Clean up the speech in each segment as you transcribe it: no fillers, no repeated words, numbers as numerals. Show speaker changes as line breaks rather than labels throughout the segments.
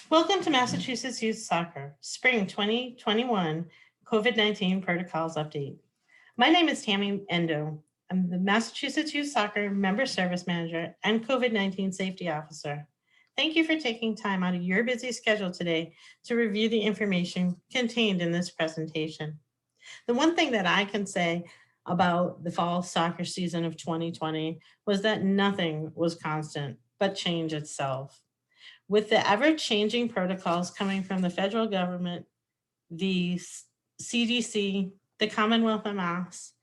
Welcome to Massachusetts Youth Soccer Spring 2021 COVID-19 Protocols Update. My name is Tammy Endo. I'm the Massachusetts Youth Soccer Member Service Manager and COVID-19 Safety Officer. Thank you for taking time out of your busy schedule today to review the information contained in this presentation. The one thing that I can say about the fall soccer season of 2020 was that nothing was constant but change itself. With the ever-changing protocols coming from the federal government, the CDC, the Commonwealth of Mass,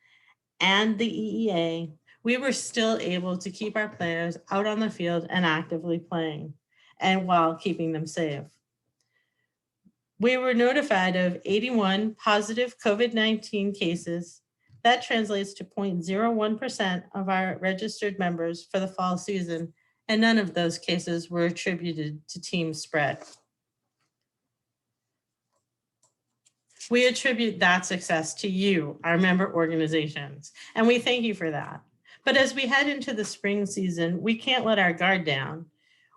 and the EEA, we were still able to keep our players out on the field and actively playing, and while keeping them safe. We were notified of 81 positive COVID-19 cases. That translates to 0.01% of our registered members for the fall season, and none of those cases were attributed to team spread. We attribute that success to you, our member organizations, and we thank you for that. But as we head into the spring season, we can't let our guard down.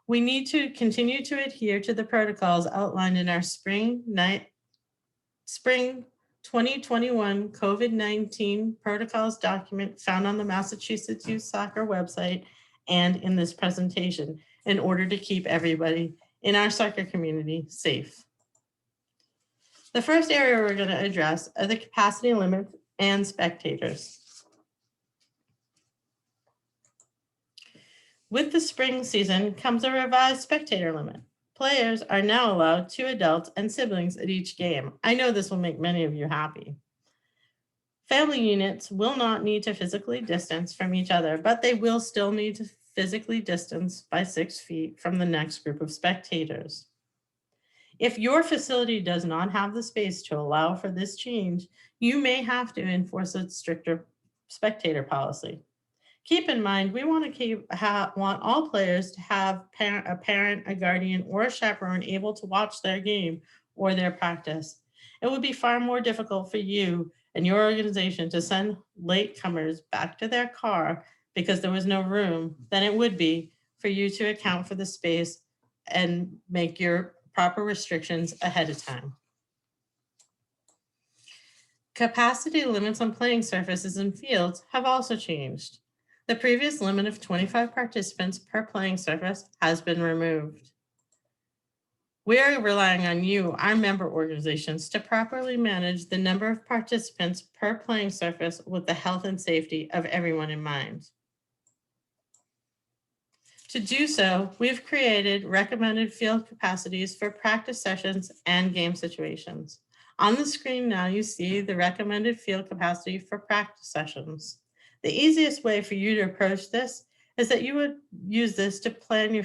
We need to continue to adhere to the protocols outlined in our spring 2021 COVID-19 protocols document found on the Massachusetts Youth Soccer website and in this presentation in order to keep everybody in our soccer community safe. The first area we're going to address are the capacity limits and spectators. With the spring season comes a revised spectator limit. Players are now allowed 2 adults and siblings at each game. I know this will make many of you happy. Family units will not need to physically distance from each other, but they will still need to physically distance by 6 feet from the next group of spectators. If your facility does not have the space to allow for this change, you may have to enforce a stricter spectator policy. Keep in mind, we want all players to have a parent, a guardian, or a chaperone able to watch their game or their practice. It would be far more difficult for you and your organization to send latecomers back to their car because there was no room than it would be for you to account for the space and make your proper restrictions ahead of time. Capacity limits on playing surfaces and fields have also changed. The previous limit of 25 participants per playing surface has been removed. We are relying on you, our member organizations, to properly manage the number of participants per playing surface with the health and safety of everyone in mind. To do so, we've created recommended field capacities for practice sessions and game situations. On the screen now, you see the recommended field capacity for practice sessions. The easiest way for you to approach this is that you would use this to plan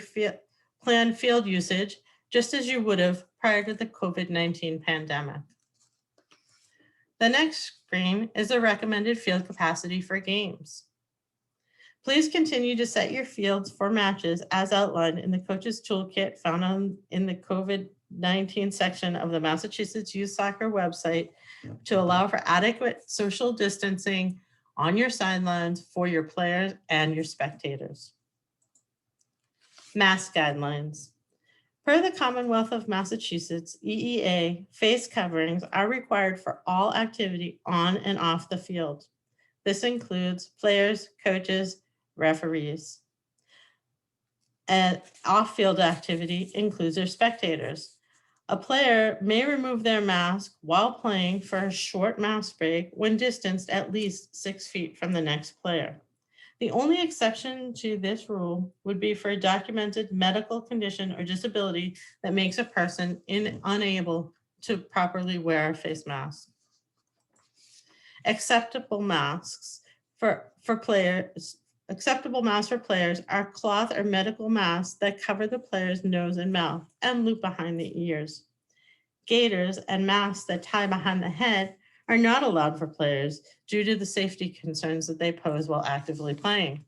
field usage just as you would have prior to the COVID-19 pandemic. The next screen is the recommended field capacity for games. Please continue to set your fields for matches as outlined in the coach's toolkit found in the COVID-19 section of the Massachusetts Youth Soccer website to allow for adequate social distancing on your sidelines for your players and your spectators. Mask guidelines. Per the Commonwealth of Massachusetts, EEA, face coverings are required for all activity on and off the field. This includes players, coaches, referees. And off-field activity includes their spectators. A player may remove their mask while playing for a short mask break when distanced at least 6 feet from the next player. The only exception to this rule would be for a documented medical condition or disability that makes a person unable to properly wear a face mask. Acceptable masks for players are cloth or medical masks that cover the player's nose and mouth and loop behind the ears. Gaiters and masks that tie behind the head are not allowed for players due to the safety concerns that they pose while actively playing.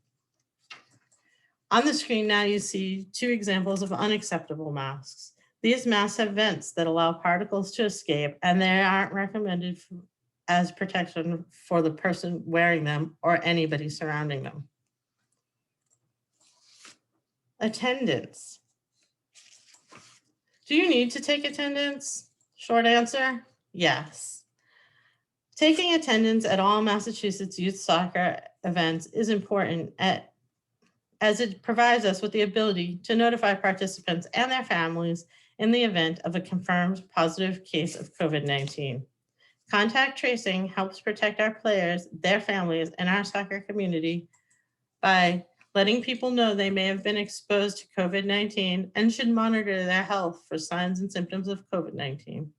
On the screen now you see 2 examples of unacceptable masks. These masks have vents that allow particles to escape, and they aren't recommended as protection for the person wearing them or anybody surrounding them. Attendance. Do you need to take attendance? Short answer, yes. Taking attendance at all Massachusetts youth soccer events is important as it provides us with the ability to notify participants and their families in the event of a confirmed positive case of COVID-19. Contact tracing helps protect our players, their families, and our soccer community by letting people know they may have been exposed to COVID-19 and should monitor their health for signs and symptoms of COVID-19.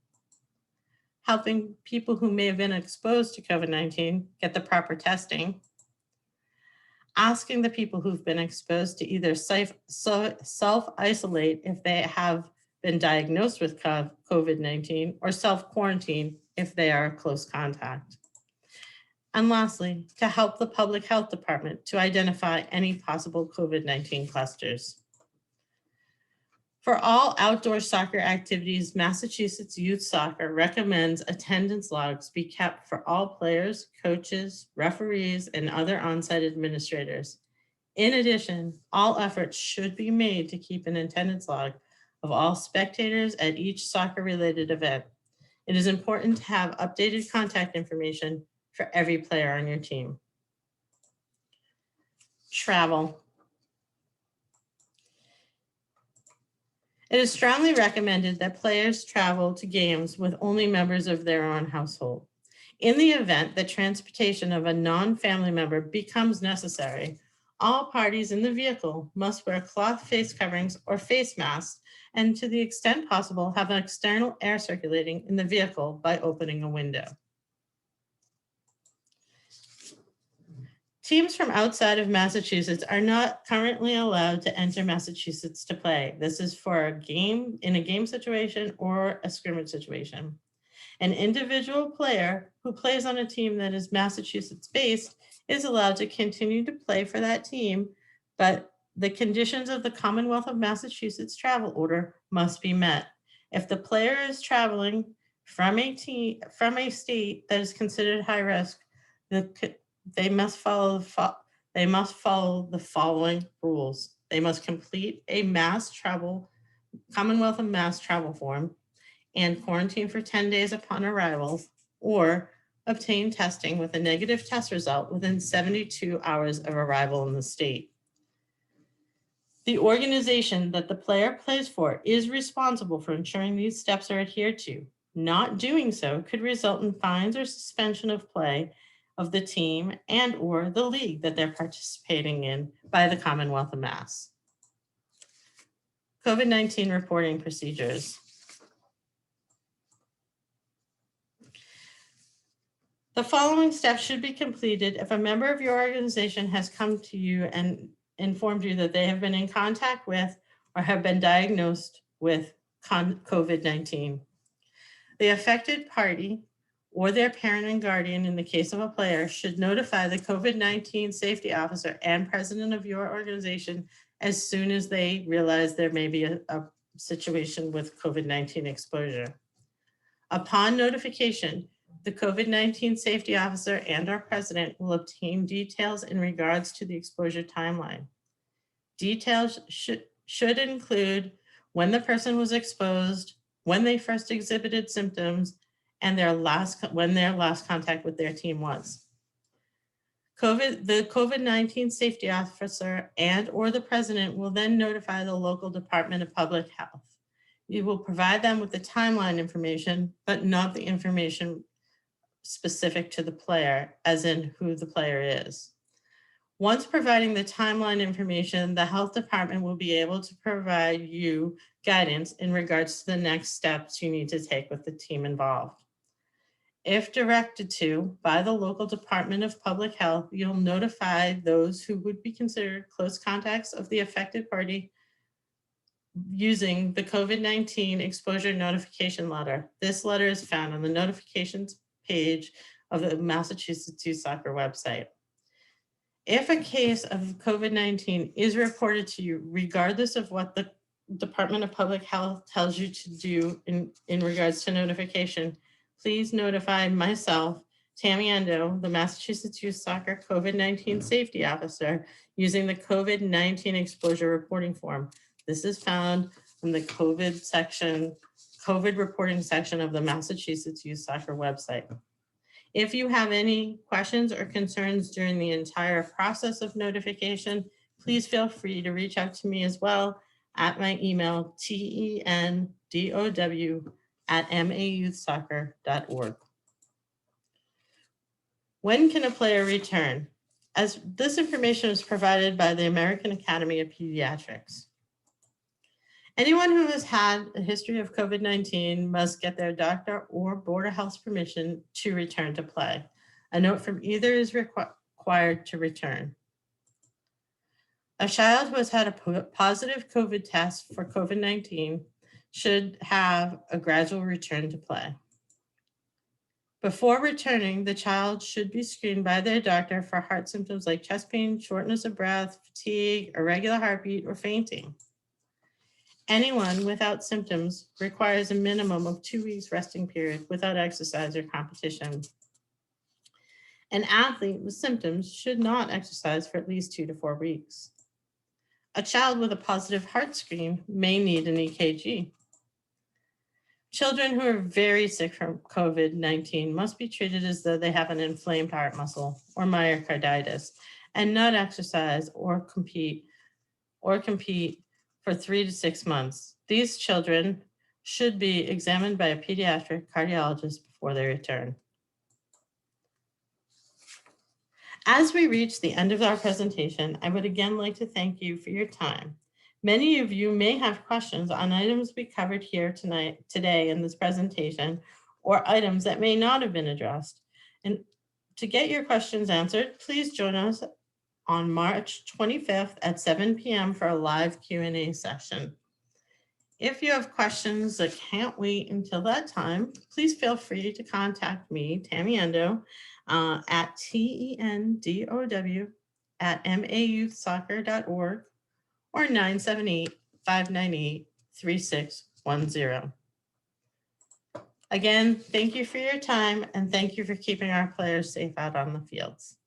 Helping people who may have been exposed to COVID-19 get the proper testing. Asking the people who've been exposed to either self-isolate if they have been diagnosed with COVID-19 or self-quarantine if they are a close contact. And lastly, to help the Public Health Department to identify any possible COVID-19 clusters. For all outdoor soccer activities, Massachusetts Youth Soccer recommends attendance logs be kept for all players, coaches, referees, and other on-site administrators. In addition, all efforts should be made to keep an attendance log of all spectators at each soccer-related event. It is important to have updated contact information for every player on your team. Travel. It is strongly recommended that players travel to games with only members of their own household. In the event that transportation of a non-family member becomes necessary, all parties in the vehicle must wear cloth face coverings or face masks, and to the extent possible, have an external air circulating in the vehicle by opening a window. Teams from outside of Massachusetts are not currently allowed to enter Massachusetts to play. This is for a game, in a game situation or a scrimmage situation. An individual player who plays on a team that is Massachusetts-based is allowed to continue to play for that team, but the conditions of the Commonwealth of Massachusetts travel order must be met. If the player is traveling from a state that is considered high risk, they must follow the following rules. They must complete a Commonwealth of Mass travel form and quarantine for 10 days upon arrival, or obtain testing with a negative test result within 72 hours of arrival in the state. The organization that the player plays for is responsible for ensuring these steps are adhered to. Not doing so could result in fines or suspension of play of the team and or the league that they're participating in by the Commonwealth of Mass. COVID-19 reporting procedures. The following steps should be completed if a member of your organization has come to you and informed you that they have been in contact with or have been diagnosed with COVID-19. The affected party or their parent and guardian, in the case of a player, should notify the COVID-19 safety officer and president of your organization as soon as they realize there may be a situation with COVID-19 exposure. Upon notification, the COVID-19 safety officer and our president will obtain details in regards to the exposure timeline. Details should include when the person was exposed, when they first exhibited symptoms, and when their last contact with their team was. The COVID-19 safety officer and or the president will then notify the local Department of Public Health. You will provide them with the timeline information, but not the information specific to the player, as in who the player is. Once providing the timeline information, the health department will be able to provide you guidance in regards to the next steps you need to take with the team involved. If directed to by the local Department of Public Health, you'll notify those who would be considered close contacts of the affected party using the COVID-19 exposure notification letter. This letter is found on the notifications page of the Massachusetts Youth Soccer website. If a case of COVID-19 is reported to you, regardless of what the Department of Public Health tells you to do in regards to notification, please notify myself, Tammy Endo, the Massachusetts Youth Soccer COVID-19 Safety Officer, using the COVID-19 exposure reporting form. This is found from the COVID reporting section of the Massachusetts Youth Soccer website. If you have any questions or concerns during the entire process of notification, please feel free to reach out to me as well at my email, tendow@mayouthsoccer.org. When can a player return? As this information was provided by the American Academy of Pediatrics. Anyone who has had a history of COVID-19 must get their doctor or Board of Health's permission to return to play. A note from either is required to return. A child who has had a positive COVID test for COVID-19 should have a gradual return to play. Before returning, the child should be screened by their doctor for heart symptoms like chest pain, shortness of breath, fatigue, irregular heartbeat, or fainting. Anyone without symptoms requires a minimum of 2 weeks resting period without exercise or competition. An athlete with symptoms should not exercise for at least 2 to 4 weeks. A child with a positive heart screen may need an EKG. Children who are very sick from COVID-19 must be treated as though they have an inflamed heart muscle or myocarditis and not exercise or compete for 3 to 6 months. These children should be examined by a pediatric cardiologist before they return. As we reach the end of our presentation, I would again like to thank you for your time. Many of you may have questions on items we covered here today in this presentation, or items that may not have been addressed. And to get your questions answered, please join us on March 25th at 7 p.m. for a live Q&A session. If you have questions that can't wait until that time, please feel free to contact me, Tammy Endo, at tendow@mayouthsoccer.org or 978-598-3610. Again, thank you for your time and thank you for keeping our players safe out on the fields.